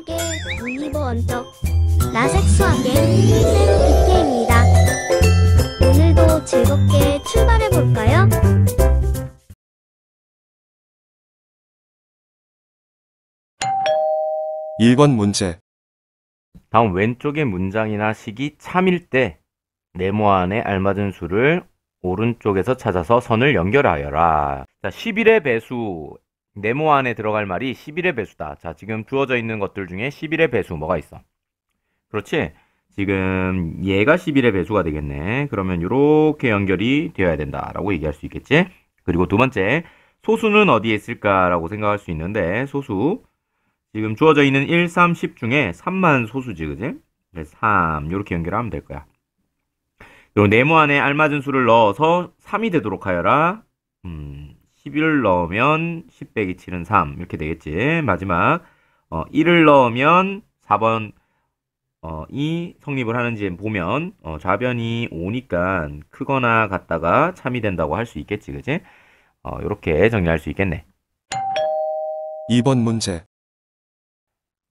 수학의 문이버 언적 라섹 수학의 쌤 빅게임입니다. 오늘도 즐겁게 출발해 볼까요? 1번 문제. 다음 왼쪽의 문장이나 식이 참일 때 네모 안에 알맞은 수를 오른쪽에서 찾아서 선을 연결하여라. 자, 11의 배수. 네모 안에 들어갈 말이 11의 배수다. 자, 지금 주어져 있는 것들 중에 11의 배수 뭐가 있어? 그렇지? 지금 얘가 11의 배수가 되겠네. 그러면 이렇게 연결이 되어야 된다라고 얘기할 수 있겠지? 그리고 두 번째, 소수는 어디에 있을까라고 생각할 수 있는데, 소수. 지금 주어져 있는 1, 3, 10 중에 3만 소수지, 그지? 3, 이렇게 연결하면 될 거야. 그리고 네모 안에 알맞은 수를 넣어서 3이 되도록 하여라. 11을 넣으면 10 빼기 7은 3 이렇게 되겠지. 마지막 1을 넣으면 4번 이 성립을 하는지 보면 좌변이 5니까 크거나 같다가 참이 된다고 할 수 있겠지, 그지? 이렇게 정리할 수 있겠네. 2번 문제.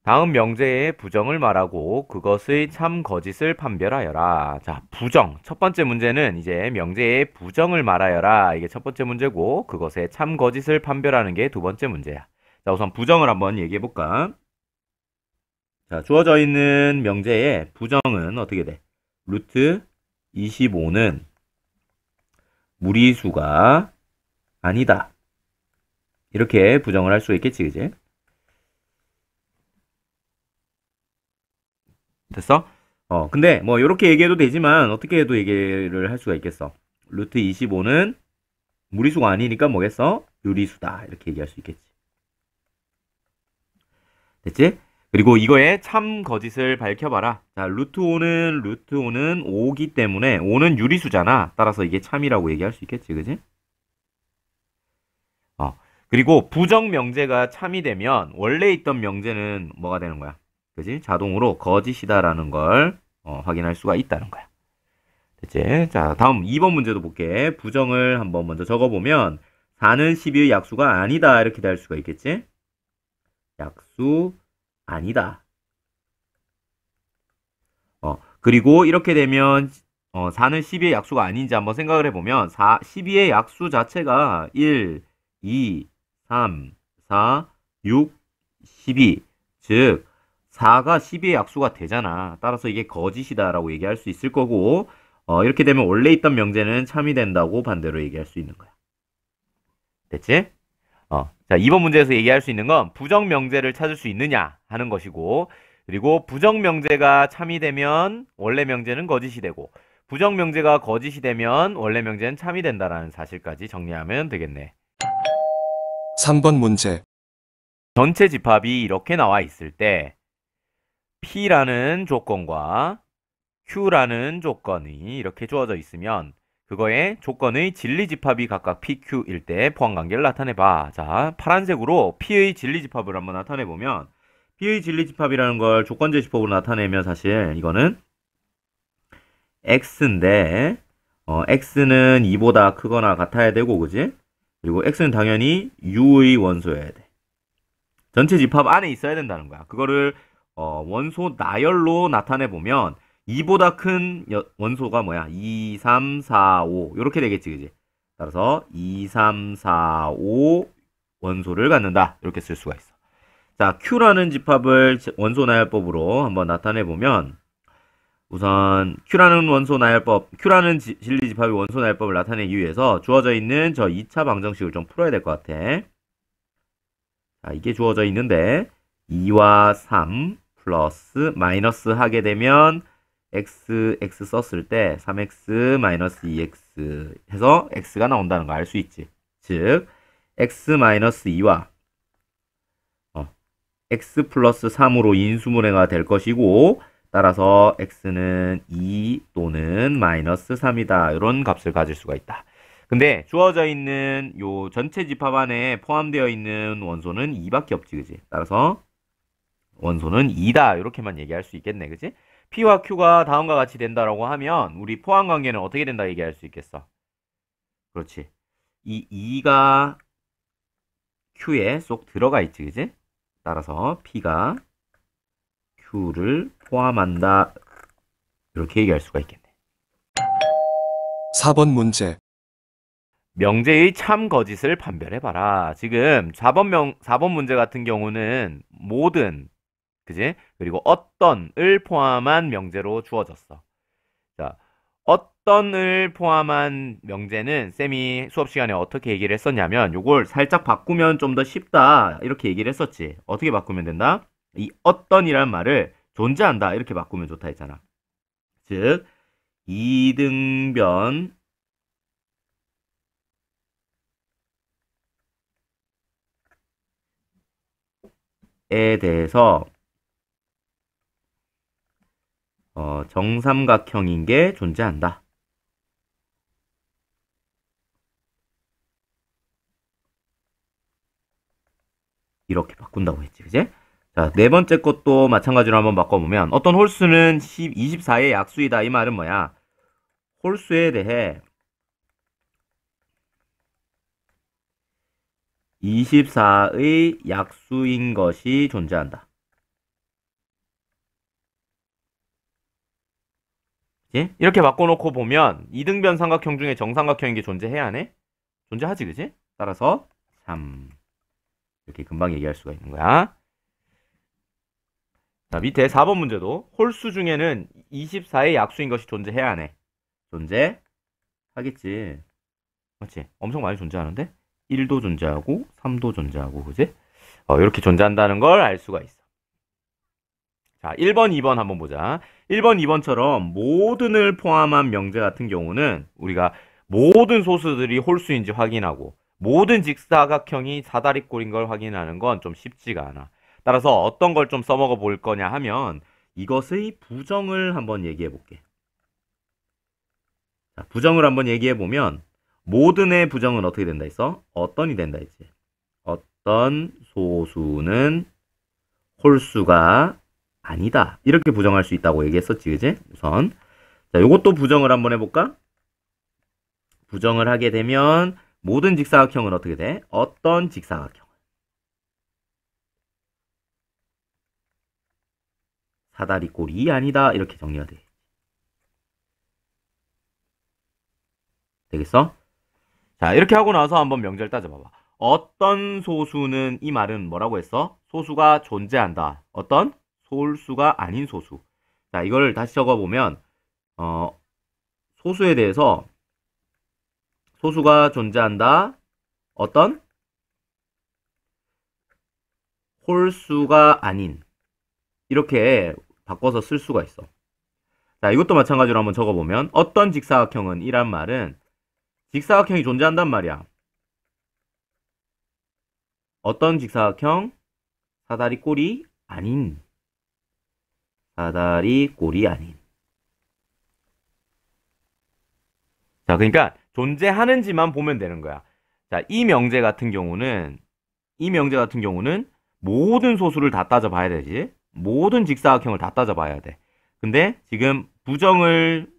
다음 명제의 부정을 말하고 그것의 참 거짓을 판별하여라. 자, 부정. 첫 번째 문제는 이제 명제의 부정을 말하여라. 이게 첫 번째 문제고 그것의 참 거짓을 판별하는 게 두 번째 문제야. 자, 우선 부정을 한번 얘기해 볼까? 자, 주어져 있는 명제의 부정은 어떻게 돼? 루트 25는 무리수가 아니다. 이렇게 부정을 할 수 있겠지, 그지? 됐어? 근데 뭐 이렇게 얘기해도 되지만 어떻게 해도 얘기를 할 수가 있겠어. 루트 25는 무리수가 아니니까 뭐겠어? 유리수다. 이렇게 얘기할 수 있겠지. 됐지? 그리고 이거의 참 거짓을 밝혀봐라. 자, 루트 5는 5기 때문에 5는 유리수잖아. 따라서 이게 참이라고 얘기할 수 있겠지, 그지? 그리고 부정 명제가 참이 되면 원래 있던 명제는 뭐가 되는 거야? 그지? 자동으로 거짓이다라는 걸 확인할 수가 있다는 거야. 됐지? 자, 다음 2번 문제도 볼게. 부정을 한번 먼저 적어보면 4는 12의 약수가 아니다. 이렇게 될 수가 있겠지? 약수 아니다. 그리고 이렇게 되면 4는 12의 약수가 아닌지 한번 생각을 해보면 12의 약수 자체가 1, 2, 3, 4, 6, 12. 즉 4가 12의 약수가 되잖아. 따라서 이게 거짓이다라고 얘기할 수 있을 거고 이렇게 되면 원래 있던 명제는 참이 된다고 반대로 얘기할 수 있는 거야. 됐지? 자, 2번 문제에서 얘기할 수 있는 건 부정 명제를 찾을 수 있느냐 하는 것이고 그리고 부정 명제가 참이 되면 원래 명제는 거짓이 되고 부정 명제가 거짓이 되면 원래 명제는 참이 된다라는 사실까지 정리하면 되겠네. 3번 문제. 전체 집합이 이렇게 나와 있을 때 P라는 조건과 Q라는 조건이 이렇게 주어져 있으면 그거의 조건의 진리집합이 각각 PQ일 때 포함관계를 나타내봐. 자, 파란색으로 P의 진리집합을 한번 나타내보면 P의 진리집합이라는 걸 조건제시법으로 나타내면 사실 이거는 X인데 X는 2보다 크거나 같아야 되고 그지? 그리고 X는 당연히 U의 원소여야 돼. 전체 집합 안에 있어야 된다는 거야. 그거를 원소 나열로 나타내보면 2보다 큰 원소가 뭐야? 2, 3, 4, 5 이렇게 되겠지, 그지? 따라서 2, 3, 4, 5 원소를 갖는다. 이렇게 쓸 수가 있어. 자, Q라는 집합을 원소 나열법으로 한번 나타내보면 우선 Q라는 진리 집합의 원소 나열법을 나타내기 위해서 주어져 있는 저 2차 방정식을 좀 풀어야 될 것 같아. 자, 이게 주어져 있는데 2와 3 플러스 마이너스 하게 되면 x 썼을 때 3x 마이너스 2x 해서 x가 나온다는 거 알 수 있지. 즉 x 마이너스 2와 x 플러스 3으로 인수분해가 될 것이고 따라서 x는 2 또는 마이너스 3이다. 이런 값을 가질 수가 있다. 근데 주어져 있는 요 전체 집합 안에 포함되어 있는 원소는 2밖에 없지, 그지? 따라서 원소는 2다. 이렇게만 얘기할 수 있겠네, 그지? P와 Q가 다음과 같이 된다라고 하면 우리 포함 관계는 어떻게 된다 얘기할 수 있겠어? 그렇지. 이 2가 Q에 쏙 들어가 있지, 그지? 따라서 P가 수를 포함한다. 이렇게 얘기할 수가 있겠네. 4번 문제. 명제의 참 거짓을 판별해봐라. 지금 4번 문제 같은 경우는 모든, 그지? 그리고 어떤을 포함한 명제로 주어졌어. 자, 어떤을 포함한 명제는 쌤이 수업 시간에 어떻게 얘기를 했었냐면 요걸 살짝 바꾸면 좀 더 쉽다 이렇게 얘기를 했었지. 어떻게 바꾸면 된다? 이 어떤이란 말을 존재한다 이렇게 바꾸면 좋다 했잖아. 즉 이등변에 대해서 정삼각형인 게 존재한다. 이렇게 바꾼다고 했지, 그지? 자, 네 번째 것도 마찬가지로 한번 바꿔보면 어떤 홀수는 24의 약수이다. 이 말은 뭐야? 홀수에 대해 24의 약수인 것이 존재한다. 그치? 이렇게 바꿔놓고 보면 이등변 삼각형 중에 정삼각형인 게 존재해야 하네? 존재하지, 그지? 따라서 참 이렇게 금방 얘기할 수가 있는 거야. 자, 밑에 4번 문제도 홀수 중에는 24의 약수인 것이 존재해야 하네. 존재하겠지. 맞지? 엄청 많이 존재하는데 1도 존재하고 3도 존재하고, 그지? 이렇게 존재한다는 걸 알 수가 있어. 자, 1번, 2번 한번 보자. 1번, 2번처럼 모든을 포함한 명제 같은 경우는 우리가 모든 소수들이 홀수인지 확인하고 모든 직사각형이 사다리꼴인 걸 확인하는 건 좀 쉽지가 않아. 따라서 어떤 걸 좀 써먹어 볼 거냐 하면 이것의 부정을 한번 얘기해 볼게. 자, 부정을 한번 얘기해 보면 모든의 부정은 어떻게 된다 했어? 어떤이 된다 했지. 어떤 소수는 홀수가 아니다. 이렇게 부정할 수 있다고 얘기했었지, 그지? 우선. 자, 요것도 부정을 한번 해볼까? 부정을 하게 되면 모든 직사각형은 어떻게 돼? 어떤 직사각형. 사다리꼴이 아니다. 이렇게 정리가 돼. 되겠어? 자, 이렇게 하고 나서 한번 명제를 따져봐봐. 어떤 소수는, 이 말은 뭐라고 했어? 소수가 존재한다. 어떤? 소수가 아닌 소수. 자, 이걸 다시 적어보면 소수에 대해서 소수가 존재한다. 어떤? 홀수가 아닌. 이렇게 바꿔서 쓸 수가 있어. 자, 이것도 마찬가지로 한번 적어보면 어떤 직사각형은 이란 말은 직사각형이 존재한단 말이야. 어떤 직사각형? 사다리꼴이 아닌. 사다리꼴이 아닌. 자, 그러니까 존재하는지만 보면 되는 거야. 자, 이 명제 같은 경우는 모든 소수를 다 따져봐야 되지. 모든 직사각형을 다 따져봐야 돼. 근데 지금 부정을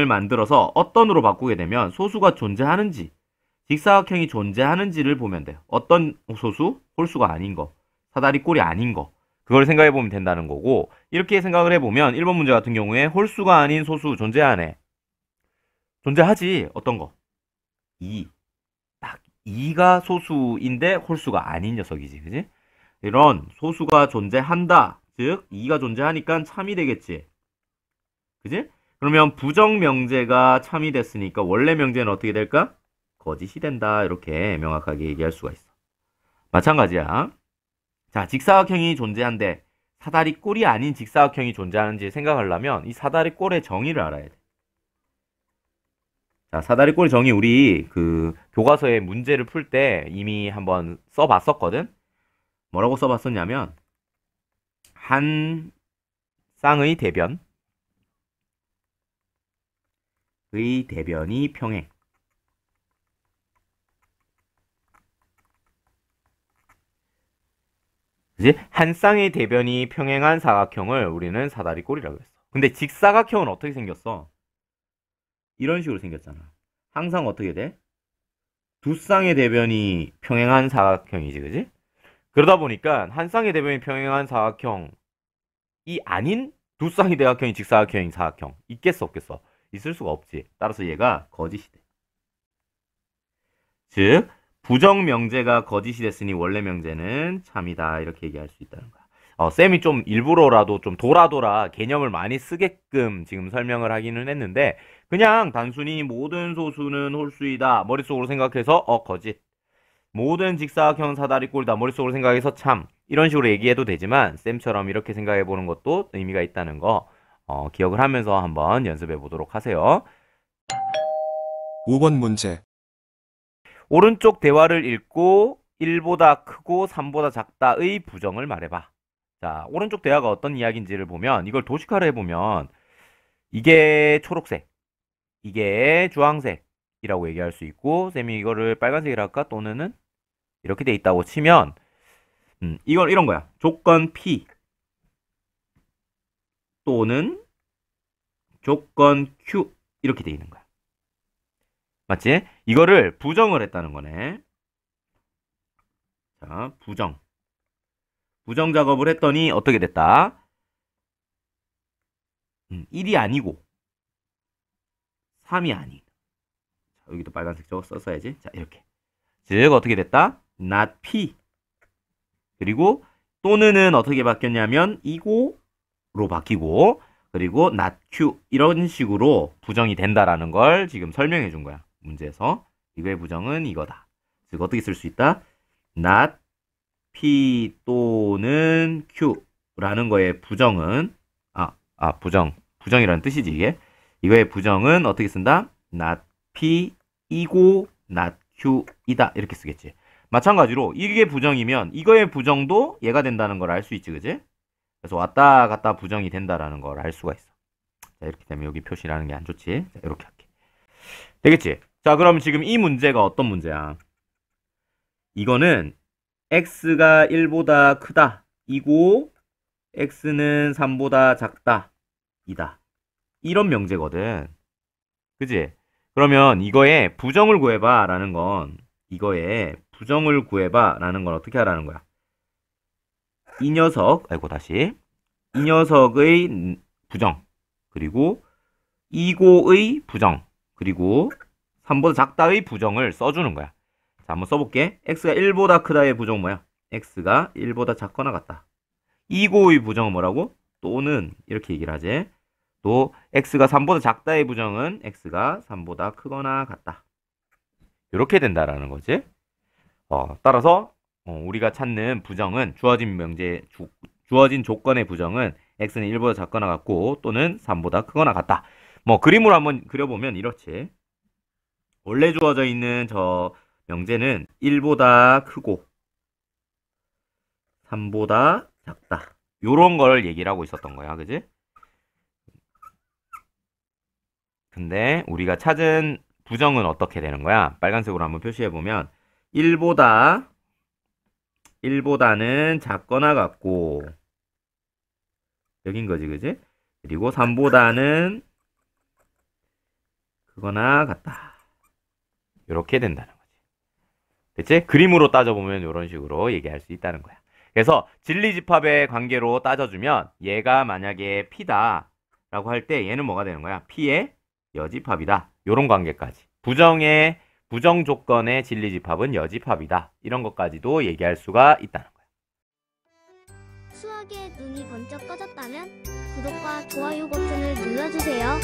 만들어서 어떤으로 바꾸게 되면 소수가 존재하는지, 직사각형이 존재하는지를 보면 돼요. 어떤 소수? 홀수가 아닌 거. 사다리꼴이 아닌 거. 그걸 생각해 보면 된다는 거고, 이렇게 생각을 해보면 1번 문제 같은 경우에 홀수가 아닌 소수 존재하네. 존재하지. 어떤 거? 2. 딱 2가 소수인데 홀수가 아닌 녀석이지. 그지? 이런 소수가 존재한다. 즉 2가 존재하니까 참이 되겠지. 그지? 그러면 부정 명제가 참이 됐으니까 원래 명제는 어떻게 될까? 거짓이 된다. 이렇게 명확하게 얘기할 수가 있어. 마찬가지야. 자, 직사각형이 존재한데 사다리꼴이 아닌 직사각형이 존재하는지 생각하려면 이 사다리꼴의 정의를 알아야 돼. 자, 사다리꼴 정의 우리 그 교과서에 문제를 풀 때 이미 한번 써봤었거든. 뭐라고 써봤었냐면 한 쌍의 대변의 대변이 평행. 그지? 한 쌍의 대변이 평행한 사각형을 우리는 사다리꼴이라고 했어. 근데 직사각형은 어떻게 생겼어? 이런 식으로 생겼잖아. 항상 어떻게 돼? 두 쌍의 대변이 평행한 사각형이지, 그지? 그러다 보니까 한 쌍의 대변이 평행한 사각형 이 아닌 두 쌍이 대각형이 직사각형이 사각형 있겠어 없겠어? 있을 수가 없지. 따라서 얘가 거짓이 돼. 즉 부정 명제가 거짓이 됐으니 원래 명제는 참이다 이렇게 얘기할 수 있다는 거야. 쌤이 좀 일부러라도 좀 돌아 개념을 많이 쓰게끔 지금 설명을 하기는 했는데 그냥 단순히 모든 소수는 홀수이다 머릿속으로 생각해서 거짓, 모든 직사각형 사다리꼴이다 머릿속으로 생각해서 참, 이런 식으로 얘기해도 되지만 쌤처럼 이렇게 생각해 보는 것도 의미가 있다는 거 기억을 하면서 한번 연습해 보도록 하세요. 5번 문제. 오른쪽 대화를 읽고 1보다 크고 3보다 작다의 부정을 말해봐. 자, 오른쪽 대화가 어떤 이야기인지를 보면 이걸 도식화를 해보면 이게 초록색, 이게 주황색이라고 얘기할 수 있고, 쌤이 이거를 빨간색이라 할까? 또는 이렇게 돼 있다고 치면 이건 이런 거야. 조건 P 또는 조건 Q 이렇게 돼 있는 거야. 맞지? 이거를 부정을 했다는 거네. 자, 부정 작업을 했더니 어떻게 됐다? 1이 아니고 3이 아닌. 자, 여기도 빨간색 저거 써야지. 자, 이렇게. 즉 어떻게 됐다? not P. 그리고 또는은 어떻게 바뀌었냐면 이고로 바뀌고, 그리고 not Q 이런 식으로 부정이 된다라는 걸 지금 설명해 준 거야. 문제에서 이거의 부정은 이거다. 즉 어떻게 쓸 수 있다? not P 또는 Q라는 거의 부정은 부정이라는 뜻이지 이게. 이거의 부정은 어떻게 쓴다? not P 이고 not Q이다 이렇게 쓰겠지. 마찬가지로 이게 부정이면 이거의 부정도 얘가 된다는 걸 알 수 있지, 그지? 그래서 왔다 갔다 부정이 된다라는 걸 알 수가 있어. 자, 이렇게 되면 여기 표시라는 게 안 좋지. 자, 이렇게 할게. 되겠지? 자, 그럼 지금 이 문제가 어떤 문제야? 이거는 x가 1보다 크다 이고 x는 3보다 작다 이다. 이런 명제거든. 그지? 그러면 이거에 부정을 구해봐 라는 건, 이거에 부정을 구해봐 라는 건 어떻게 하라는 거야? 이 녀석, 이 녀석의 부정, 그리고 이고의 부정, 그리고 3보다 작다의 부정을 써주는 거야. 자, 한번 써볼게. x가 1보다 크다의 부정은 뭐야? x가 1보다 작거나 같다. 이고의 부정은 뭐라고? 또는 이렇게 얘기를 하지. 또 x가 3보다 작다의 부정은 x가 3보다 크거나 같다. 이렇게 된다라는 거지. 따라서 우리가 찾는 부정은 주어진 조건의 부정은 x는 1보다 작거나 같고 또는 3보다 크거나 같다. 뭐 그림으로 한번 그려보면 이렇지. 원래 주어져 있는 저 명제는 1보다 크고 3보다 작다. 요런 걸 얘기를 하고 있었던 거야. 그지? 근데 우리가 찾은 부정은 어떻게 되는 거야? 빨간색으로 한번 표시해보면 1보다는 작거나 같고 여긴 거지, 그지? 그리고 3보다는 크거나 같다. 이렇게 된다는 거지. 됐지? 그림으로 따져보면 이런 식으로 얘기할 수 있다는 거야. 그래서 진리집합의 관계로 따져주면 얘가 만약에 P다 라고 할 때 얘는 뭐가 되는 거야? P의 여집합이다. 이런 관계까지. 부정 조건의 진리집합은 여집합이다. 이런 것까지도 얘기할 수가 있다는 거야. 수학에 눈이 번쩍 떠졌다면 구독과 좋아요 버튼을 눌러주세요.